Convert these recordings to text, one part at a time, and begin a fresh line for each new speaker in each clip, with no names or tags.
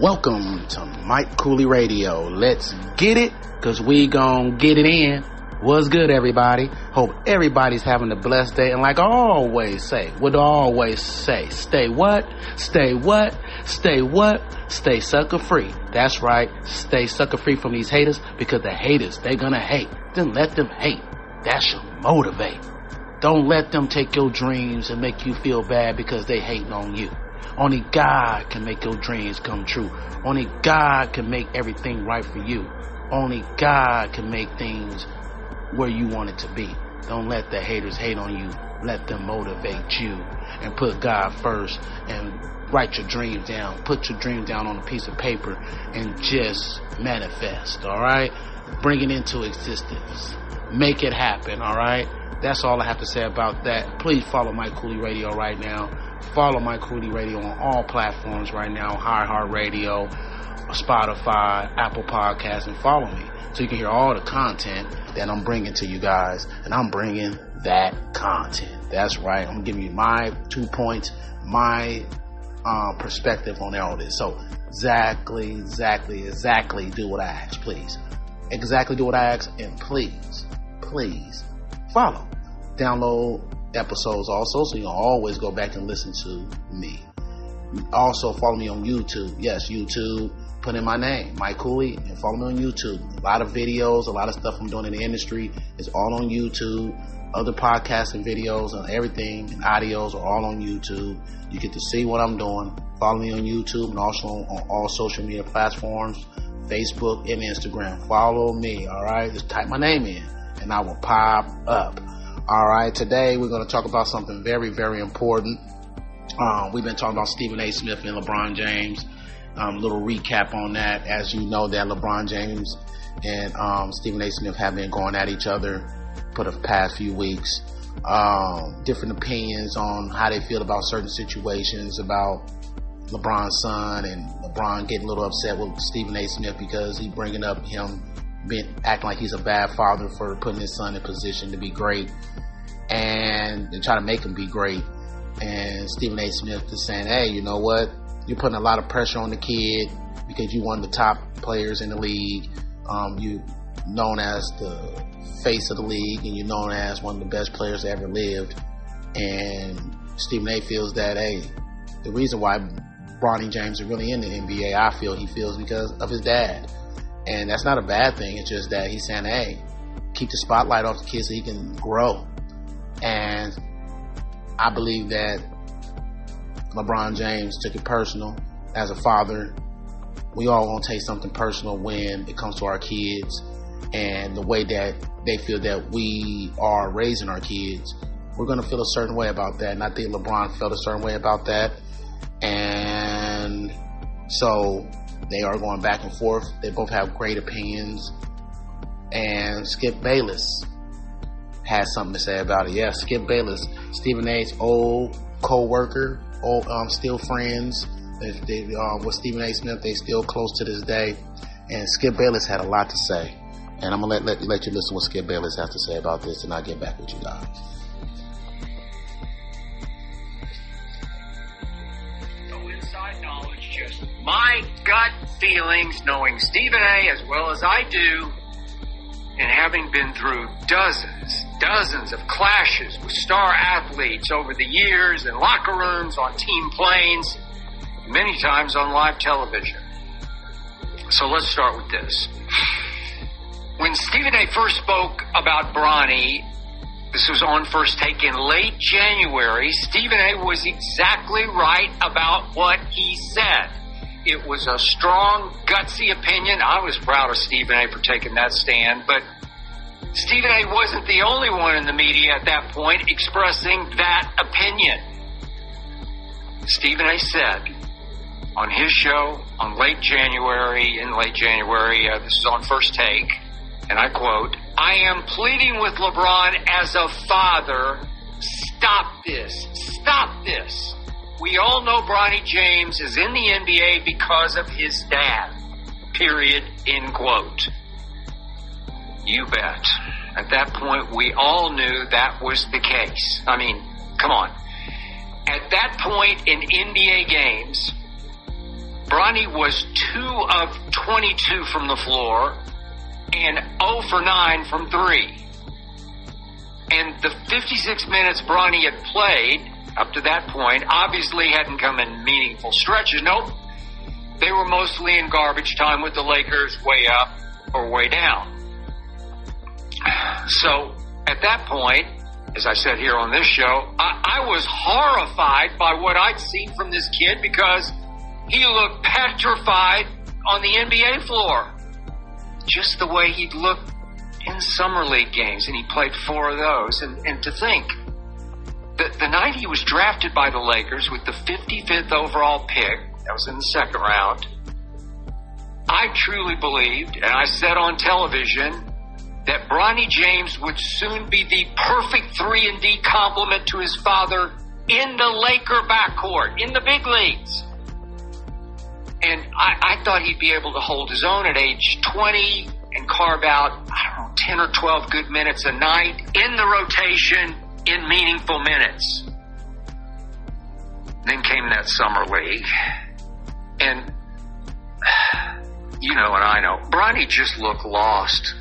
Welcome to Mike Cooley Radio. Let's get it, cause we gon' get it in. What's good, everybody? Hope everybody's having a blessed day. And like I always say, stay what? Stay what? Stay what? Stay sucker free. That's right. Stay sucker free from these haters, because the haters, they gonna hate. Then let them hate. That should motivate. Don't let them take your dreams and make you feel bad because they hating on you. Only God can make your dreams come true. Only God can make everything right for you. Only God can make things where you want it to be. Don't let the haters hate on you. Let them motivate you, and put God first, and write your dreams down. Put your dreams down on a piece of paper and just manifest, all right? Bring it into existence. Make it happen, all right? That's all I have to say about that. Please follow Mike Cooley Radio right now. Follow Mike Cooley Radio on all platforms right now, iHeartRadio, Spotify, Apple Podcasts, and follow me so you can hear all the content that I'm bringing to you guys. And I'm bringing that content. That's right. I'm giving you my 2 points, my perspective on all this. So exactly do what I ask, please. Exactly do what I ask, and please follow. Download episodes also, so you can always go back and listen to me. Also follow me on YouTube. Yes, YouTube. Put in my name, Mike Cooley, and follow me on YouTube. A lot of videos, a lot of stuff I'm doing in the industry is all on YouTube. Other podcasts and videos and everything and audios are all on YouTube. You get to see what I'm doing. Follow me on YouTube and also on all social media platforms, Facebook and Instagram. Follow me, all right? Just type my name in and I will pop up. All right, today we're going to talk about something very, very important. We've been talking about Stephen A. Smith and LeBron James. Little recap on that. As you know, that LeBron James and Stephen A. Smith have been going at each other for the past few weeks. Different opinions on how they feel about certain situations, about LeBron's son, and LeBron getting a little upset with Stephen A. Smith because he bringing up him acting like he's a bad father for putting his son in position to be great and try to make him be great. And Stephen A. Smith is saying, hey, you know what? You're putting a lot of pressure on the kid because you one of the top players in the league. You known as the face of the league, and you're known as one of the best players that ever lived. And Stephen A. feels that, hey, the reason why Bronny James is really in the NBA, I feel he feels because of his dad. And that's not a bad thing. It's just that he's saying, hey, keep the spotlight off the kid so he can grow. And I believe that LeBron James took it personal. As a father, we all want to take something personal when it comes to our kids and the way that they feel that we are raising our kids. We're going to feel a certain way about that. And I think LeBron felt a certain way about that. And so they are going back and forth. They both have great opinions. And Skip Bayless has something to say about it. Yeah, Skip Bayless, Stephen A.'s old co-worker, still friends. With Stephen A. Smith, they still close to this day. And Skip Bayless had a lot to say. And I'm going to let you listen to what Skip Bayless has to say about this, and I'll get back with you guys.
Just my gut feelings, knowing Stephen A. as well as I do, and having been through dozens of clashes with star athletes over the years in locker rooms, on team planes, many times on live television. So let's start with this. When Stephen A. first spoke about Bronny, this was on First Take in late January, Stephen A. was exactly right about what he said. It was a strong, gutsy opinion. I was proud of Stephen A. for taking that stand, but Stephen A. wasn't the only one in the media at that point expressing that opinion. Stephen A. said on his show in late January, this is on First Take, and I quote, I am pleading with LeBron as a father, stop this. We all know Bronny James is in the NBA because of his dad, period, end quote. You bet. At that point, we all knew that was the case. I mean, come on. At that point in NBA games, Bronny was 2 of 22 from the floor and 0 for 9 from 3. And the 56 minutes Bronny had played up to that point obviously hadn't come in meaningful stretches. Nope. They were mostly in garbage time with the Lakers way up or way down. So at that point, as I said here on this show, I was horrified by what I'd seen from this kid because he looked petrified on the NBA floor. Just the way he'd looked in summer league games, and he played 4 of those. And to think, the night he was drafted by the Lakers with the 55th overall pick, that was in the second round, I truly believed, and I said on television, that Bronny James would soon be the perfect 3-and-D complement to his father in the Laker backcourt, in the big leagues. And I thought he'd be able to hold his own at age 20 and carve out, 10 or 12 good minutes a night in the rotation in meaningful minutes. Then came that summer league. And you know and I know, Bronny just looked lost.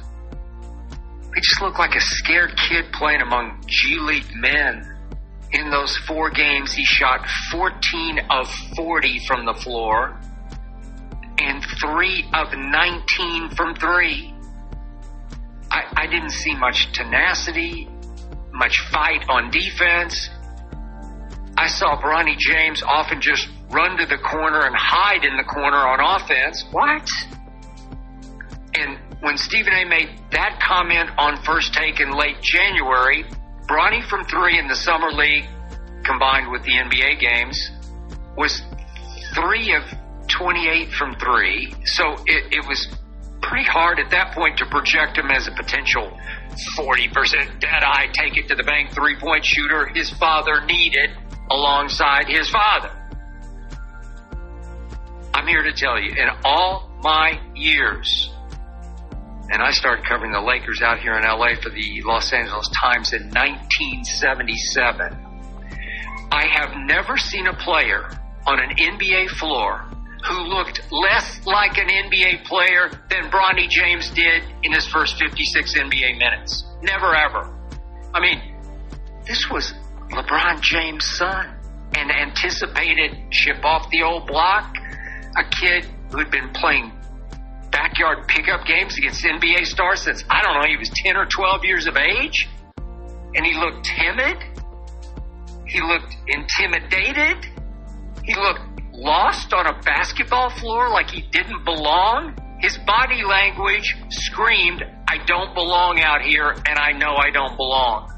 He just looked like a scared kid playing among G League men. In those 4 games, he shot 14 of 40 from the floor and 3 of 19 from 3. I didn't see much tenacity, much fight on defense. I saw Bronny James often just run to the corner and hide in the corner on offense. What? And when Stephen A. made that comment on First Take in late January, Bronny from 3 in the Summer League, combined with the NBA games, was 3 of 28 from 3. So it was pretty hard at that point to project him as a potential 40% dead-eye, take-it-to-the-bank three-point shooter his father needed alongside his father. I'm here to tell you, in all my years, and I started covering the Lakers out here in LA for the Los Angeles Times in 1977. I have never seen a player on an NBA floor who looked less like an NBA player than Bronny James did in his first 56 NBA minutes. Never ever. I mean, this was LeBron James' son, an anticipated chip off the old block, a kid who had been playing backyard pickup games against NBA stars since, I don't know, he was 10 or 12 years of age. And he looked timid. He looked intimidated. He looked lost on a basketball floor like he didn't belong. His body language screamed, I don't belong out here, and I know I don't belong.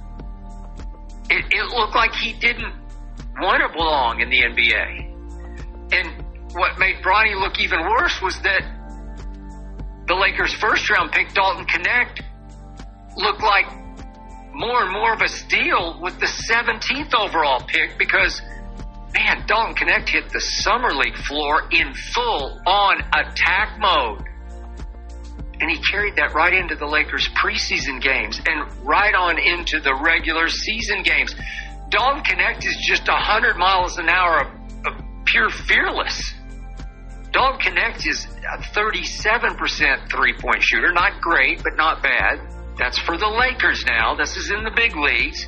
It looked like he didn't want to belong in the NBA. And what made Bronny look even worse was that the Lakers' first-round pick, Dalton Knecht, looked like more and more of a steal with the 17th overall pick because, man, Dalton Knecht hit the Summer League floor in full-on attack mode. And he carried that right into the Lakers' preseason games and right on into the regular season games. Dalton Knecht is just 100 miles an hour of pure fearless. Dalton Knecht is a 37% three-point shooter. Not great, but not bad. That's for the Lakers now. This is in the big leagues.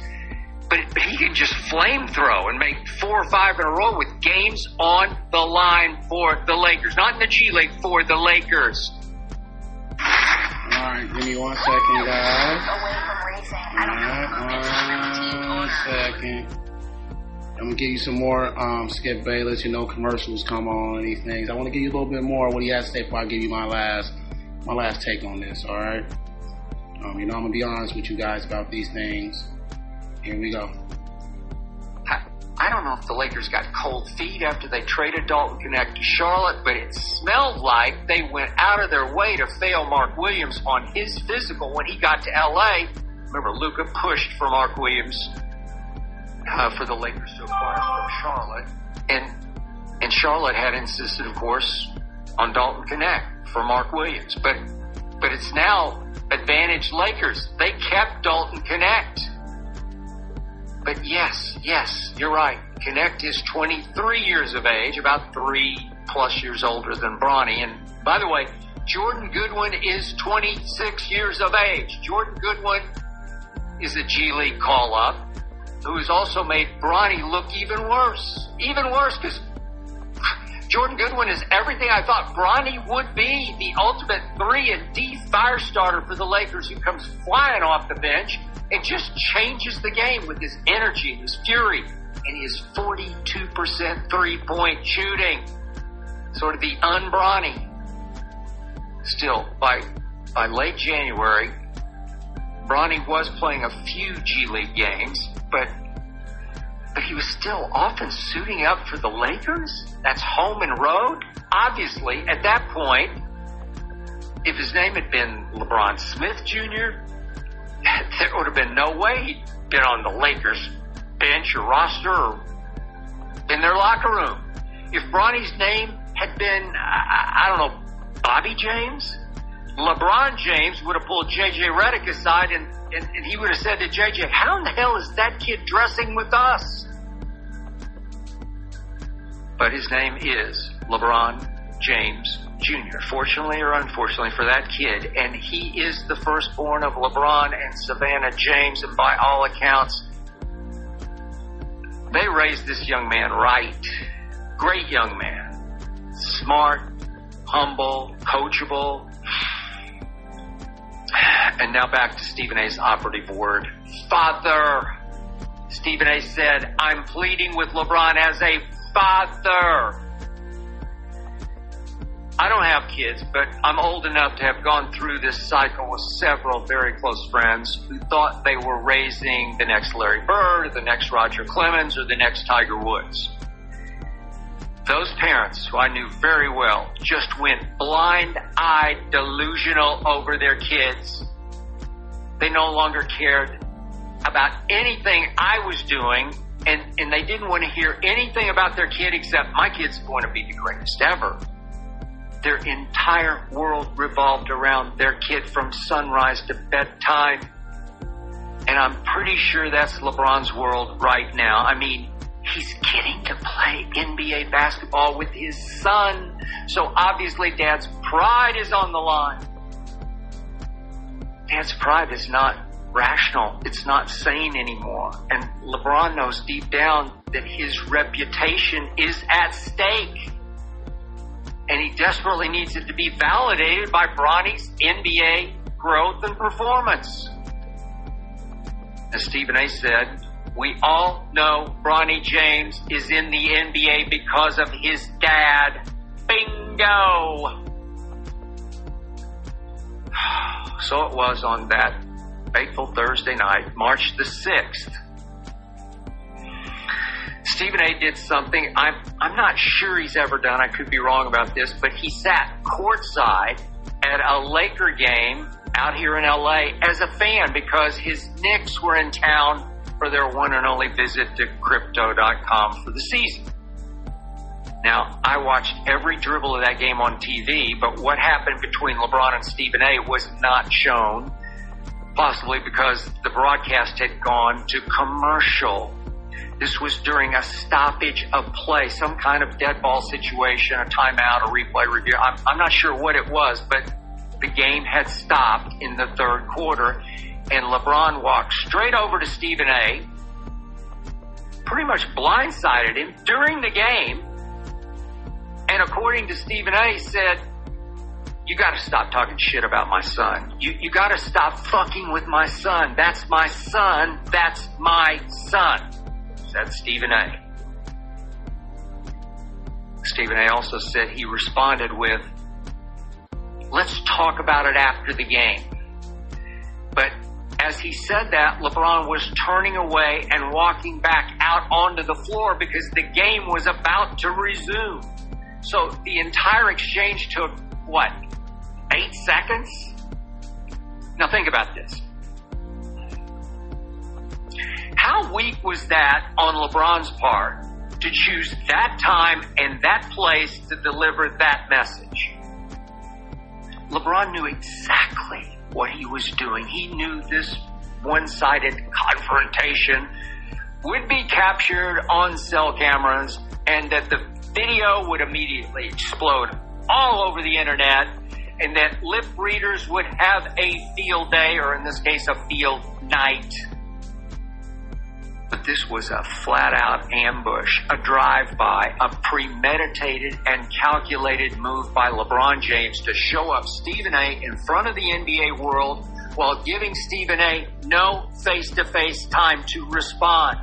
But he can just flamethrow and make 4 or 5 in a row with games on the line for the Lakers. Not in the G League, for the Lakers.
All right, give me 1 second, guys. All right, 1 second. I'm going to give you some more Skip Bayless, commercials come on, these things. I want to give you a little bit more of what he has to say before I give you my last take on this, all right? I'm going to be honest with you guys about these things. Here we go.
I don't know if the Lakers got cold feet after they traded Dalton Knecht to Charlotte, but it smelled like they went out of their way to fail Mark Williams on his physical when he got to L.A. Remember, Luka pushed for Mark Williams for the Lakers to acquire from Charlotte. And Charlotte had insisted, of course, on Dalton Knecht for Mark Williams. But it's now advantage Lakers. They kept Dalton Knecht. But yes, you're right. Knecht is 23 years of age, about 3 plus years older than Bronny. And by the way, Jordan Goodwin is 26 years of age. Jordan Goodwin is a G League call-up who has also made Bronny look even worse. Even worse, because Jordan Goodwin is everything I thought Bronny would be, the ultimate 3-and-D fire starter for the Lakers, who comes flying off the bench and just changes the game with his energy and his fury and his 42% three-point shooting. Sort of the un-Bronny. Still, by late January, Bronny was playing a few G League games, but he was still often suiting up for the Lakers. That's home and road. Obviously, at that point, if his name had been LeBron Smith Jr., there would have been no way he'd been on the Lakers bench or roster or in their locker room. If Bronny's name had been, I don't know, Bobby James, LeBron James would have pulled J.J. Redick aside and he would have said to J.J., how in the hell is that kid dressing with us? But his name is LeBron James Jr., fortunately or unfortunately for that kid. And he is the firstborn of LeBron and Savannah James. And by all accounts, they raised this young man right. Great young man. Smart, humble, coachable. And now back to Stephen A's operative word, father. Stephen A said, I'm pleading with LeBron as a father. I don't have kids, but I'm old enough to have gone through this cycle with several very close friends who thought they were raising the next Larry Bird, or the next Roger Clemens, or the next Tiger Woods. Those parents, who I knew very well, just went blind-eyed delusional over their kids. They no longer cared about anything I was doing, and they didn't want to hear anything about their kid except my kid's going to be the greatest ever. Their entire world revolved around their kid from sunrise to bedtime. And I'm pretty sure that's LeBron's world right now. I mean, he's getting to play NBA basketball with his son. So obviously Dad's pride is on the line. Dad's pride is not rational. It's not sane anymore. And LeBron knows deep down that his reputation is at stake. And he desperately needs it to be validated by Bronny's NBA growth and performance. As Stephen A said, we all know Bronny James is in the NBA because of his dad. Bingo! So it was on that fateful Thursday night, March the 6th. Stephen A did something I'm not sure he's ever done. I could be wrong about this, but he sat courtside at a Laker game out here in LA as a fan because his Knicks were in town for their one and only visit to Crypto.com for the season. Now, I watched every dribble of that game on TV, but what happened between LeBron and Stephen A was not shown, possibly because the broadcast had gone to commercial. This was during a stoppage of play, some kind of dead ball situation, a timeout, a replay review. I'm not sure what it was, but the game had stopped in the third quarter, and LeBron walked straight over to Stephen A, pretty much blindsided him during the game, and according to Stephen A, said, you got to stop talking shit about my son. You got to stop fucking with my son. That's my son. That's my son. Said Stephen A. Stephen A also said he responded with, let's talk about it after the game. But as he said that, LeBron was turning away and walking back out onto the floor because the game was about to resume. So the entire exchange took, 8 seconds? Now think about this. How weak was that on LeBron's part to choose that time and that place to deliver that message? LeBron knew exactly what he was doing. He knew this one-sided confrontation would be captured on cell cameras and that the video would immediately explode all over the internet, and that lip readers would have a field day, or in this case, a field night. But this was a flat-out ambush, a drive-by, a premeditated and calculated move by LeBron James to show up Stephen A. in front of the NBA world while giving Stephen A. no face-to-face time to respond.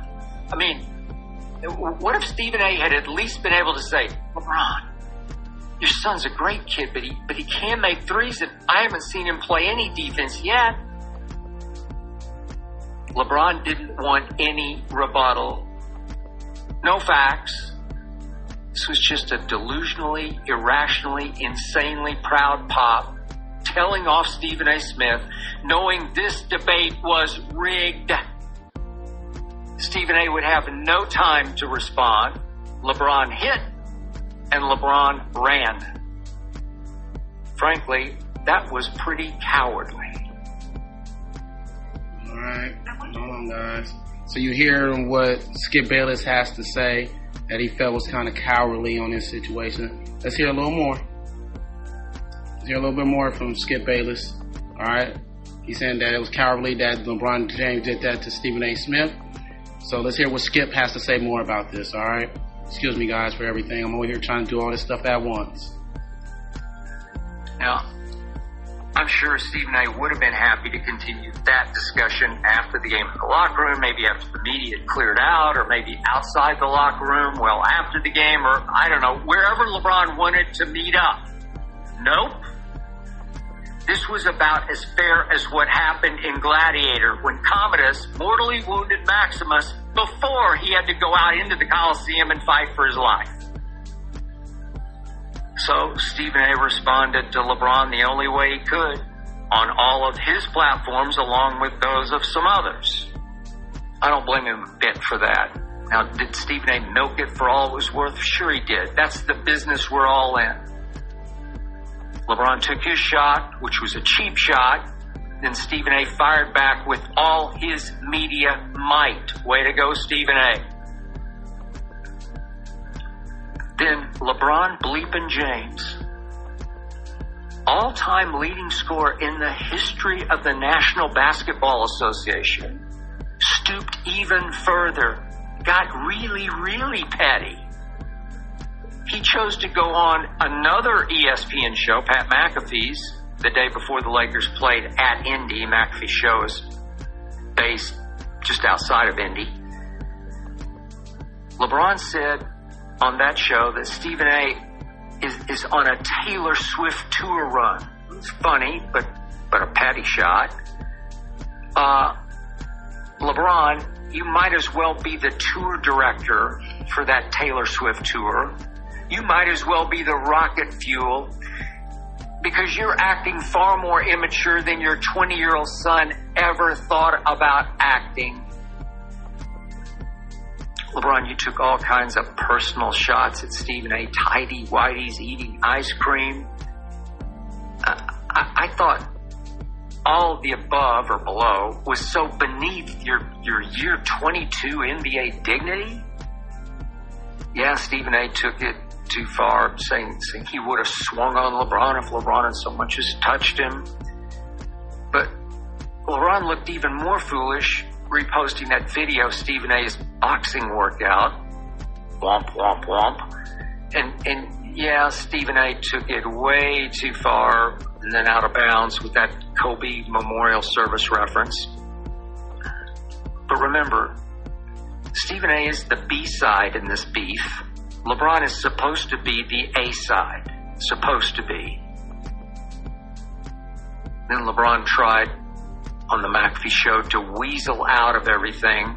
I mean, what if Stephen A. had at least been able to say, LeBron, your son's a great kid, but he can make threes, and I haven't seen him play any defense yet. LeBron didn't want any rebuttal. No facts. This was just a delusionally, irrationally, insanely proud pop telling off Stephen A. Smith, knowing this debate was rigged. Stephen A. would have no time to respond. LeBron hit, and LeBron ran. Frankly, that was pretty cowardly.
All right, hold on, guys. So you hear what Skip Bayless has to say, that he felt was kind of cowardly on this situation. Let's hear a little more. Let's hear a little bit more from Skip Bayless. All right, he's saying that it was cowardly that LeBron James did that to Stephen A. Smith. So let's hear what Skip has to say more about this. All right, excuse me, guys, for everything. I'm over here trying to do all this stuff at once.
Now, I'm sure Stephen A. would have been happy to continue that discussion after the game in the locker room, maybe after the media had cleared out, or maybe outside the locker room, well, after the game, or I don't know, wherever LeBron wanted to meet up. Nope. This was about as fair as what happened in Gladiator when Commodus mortally wounded Maximus before he had to go out into the Coliseum and fight for his life. So Stephen A. responded to LeBron the only way he could on all of his platforms, along with those of some others. I don't blame him a bit for that. Now, did Stephen A. milk it for all it was worth? Sure he did. That's the business we're all in. LeBron took his shot, which was a cheap shot. Then Stephen A. fired back with all his media might. Way to go, Stephen A. Then LeBron bleeping James, all-time leading scorer in the history of the National Basketball Association, stooped even further, got really, really petty. He chose to go on another ESPN show, Pat McAfee's, the day before the Lakers played at Indy. McAfee's show is based just outside of Indy. LeBron said on that show that Stephen A. is on a Taylor Swift tour run. It's funny, but a petty shot. LeBron, you might as well be the tour director for that Taylor Swift tour. You might as well be the rocket fuel, because you're acting far more immature than your 20-year-old son ever thought about acting. LeBron, you took all kinds of personal shots at Stephen A. Tighty-whities, eating ice cream. I thought all of the above or below was so beneath your year 22 NBA dignity. Yeah, Stephen A. took it too far, saying he would have swung on LeBron if LeBron had so much as touched him. But LeBron looked even more foolish reposting that video of Stephen A.'s boxing workout. Womp, womp, womp. And yeah, Stephen A. took it way too far and then out of bounds with that Kobe Memorial Service reference. But remember, Stephen A. is the B-side in this beef. LeBron is supposed to be the A-side. Supposed to be. Then LeBron tried on the McAfee show to weasel out of everything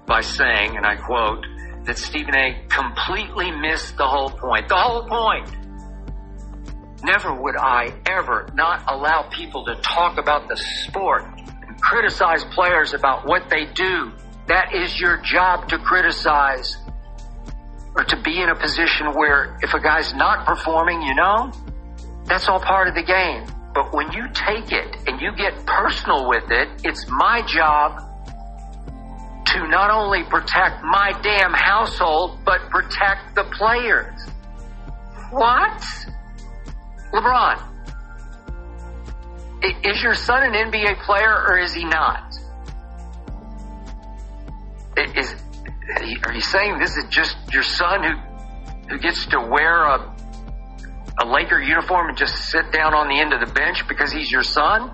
by saying, and I quote, that Stephen A. completely missed the whole point. The whole point! Never would I ever not allow people to talk about the sport and criticize players about what they do. That is your job, to criticize. Or to be in a position where if a guy's not performing, that's all part of the game. But when you take it and you get personal with it, it's my job to not only protect my damn household, but protect the players. What? LeBron, is your son an NBA player or is he not? Are you saying this is just your son who gets to wear a Laker uniform and just sit down on the end of the bench because he's your son?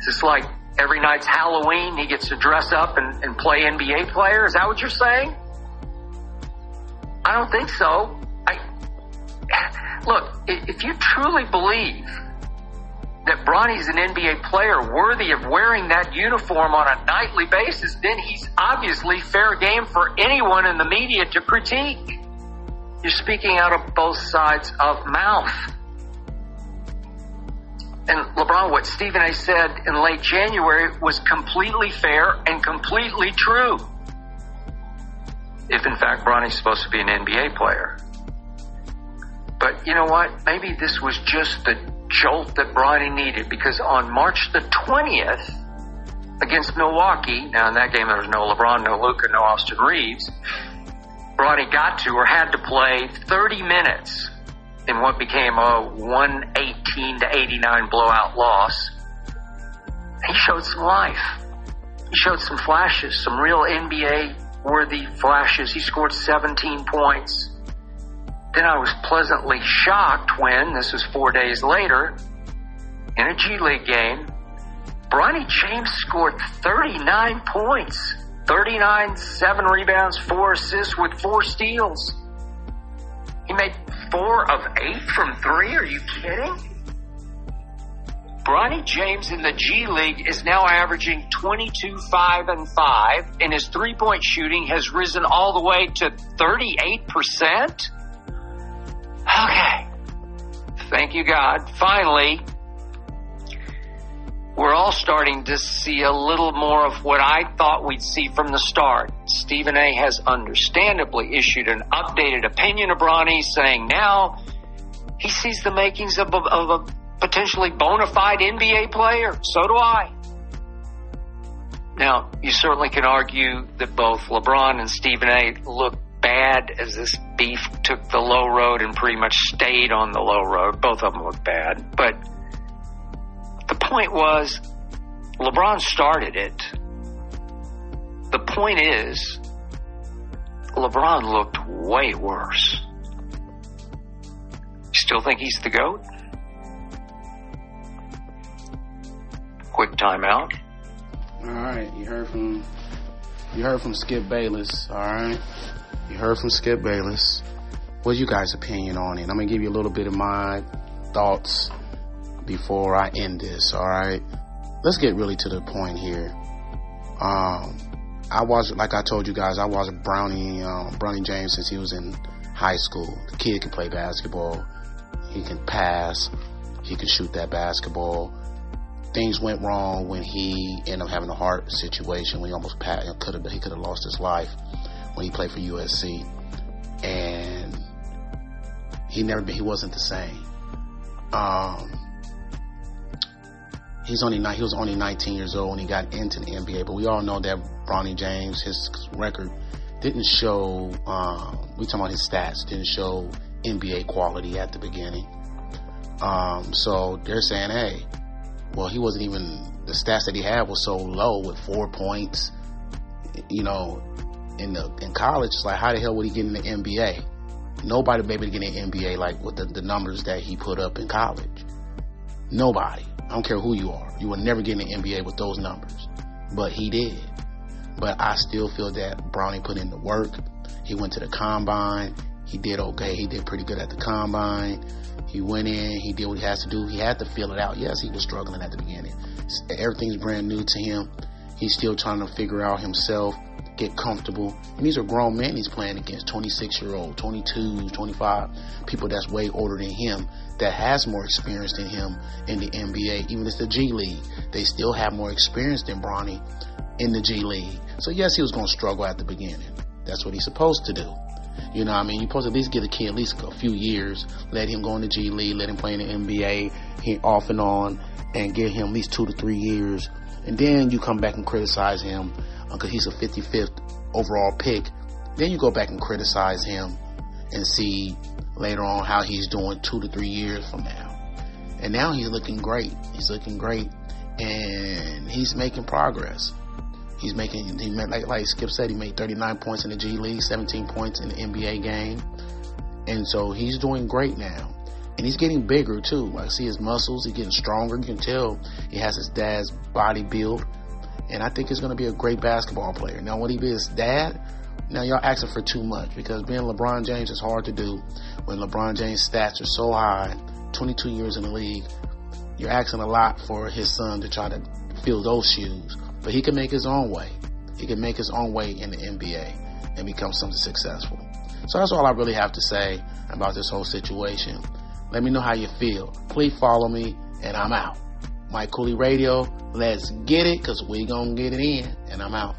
Is this like every night's Halloween, he gets to dress up and play NBA player? Is that what you're saying? I don't think so. Look, if you truly believe that Bronny's an NBA player worthy of wearing that uniform on a nightly basis, then he's obviously fair game for anyone in the media to critique. You're speaking out of both sides of mouth. And LeBron, what Stephen A. said in late January was completely fair and completely true. If in fact Bronny's supposed to be an NBA player. But you know what? Maybe this was just the jolt that Bronny needed, because on March the 20th against Milwaukee, now in that game there was no LeBron, no Luka, no Austin Reeves, Bronny got to or had to play 30 minutes in what became a 118-89 blowout loss. He showed some life. He showed some flashes, some real NBA-worthy flashes. He scored 17 points. Then I was pleasantly shocked when, this was 4 days later, in a G League game, Bronny James scored 39 points. 39, 7 rebounds, 4 assists with 4 steals. He made 4 of 8 from 3. Are you kidding? Bronny James in the G League is now averaging 22, 5, and 5, and his three-point shooting has risen all the way to 38%. Okay. Thank you, God. Finally, we're all starting to see a little more of what I thought we'd see from the start. Stephen A. has understandably issued an updated opinion of Bronny, saying now he sees the makings of a potentially bona fide NBA player. So do I. Now, you certainly can argue that both LeBron and Stephen A. look bad as this beef took the low road and pretty much stayed on the low road. Both of them look bad. But the point was, LeBron started it. The point is, LeBron looked way worse. Still think he's the GOAT? Quick timeout.
All right, you heard from Skip Bayless. All right, you heard from Skip Bayless. What's you guys' opinion on it? I'm gonna give you a little bit of my thoughts before I end this. All right, let's get really to the point here. Like I told you guys, I was Bronny James since he was in high school. The kid can play basketball. He can pass. He can shoot that basketball. Things went wrong when he ended up having a heart situation when he almost passed. He could have lost his life when he played for USC, and he wasn't the same. He was only 19 years old when he got into the NBA, but we all know that Bronny James, his record didn't show, we talking about his stats, didn't show NBA quality at the beginning. So they're saying, hey, well, he wasn't even, the stats that he had was so low with 4 points, you know, in college. It's like, how the hell would he get in the NBA? Nobody would be able to get in the NBA like with the numbers that he put up in college. Nobody. I don't care who you are. You will never get in the NBA with those numbers. But he did. But I still feel that Bronny put in the work. He went to the combine. He did okay. He did pretty good at the combine. He went in. He did what he has to do. He had to feel it out. Yes, he was struggling at the beginning. Everything's brand new to him. He's still trying to figure out himself, get comfortable. And these are grown men he's playing against, 26-year-old, 22, 25, people that's way older than him, that has more experience than him in the NBA. Even it's the G League, they still have more experience than Bronny in the G League. So yes, he was going to struggle at the beginning. That's what he's supposed to do. You know what I mean? You're supposed to at least give the kid at least a few years, let him go in the G League, let him play in the NBA off and on, and give him at least 2 to 3 years. And then you come back and criticize him because he's a 55th overall pick. Then you go back and criticize him and see later on how he's doing 2 to 3 years from now. And now he's looking great. He's looking great, and he's making progress. Like Skip said, he made 39 points in the G League, 17 points in the NBA game. And so he's doing great now. And he's getting bigger too. I see his muscles, he's getting stronger. You can tell he has his dad's body build. And I think he's going to be a great basketball player. Now, when he be his dad, now y'all asking for too much, because being LeBron James is hard to do when LeBron James' stats are so high, 22 years in the league. You're asking a lot for his son to try to fill those shoes. But he can make his own way. He can make his own way in the NBA and become something successful. So that's all I really have to say about this whole situation. Let me know how you feel. Please follow me, and I'm out. Mike Cooley Radio, let's get it, because we gonna get it in, and I'm out.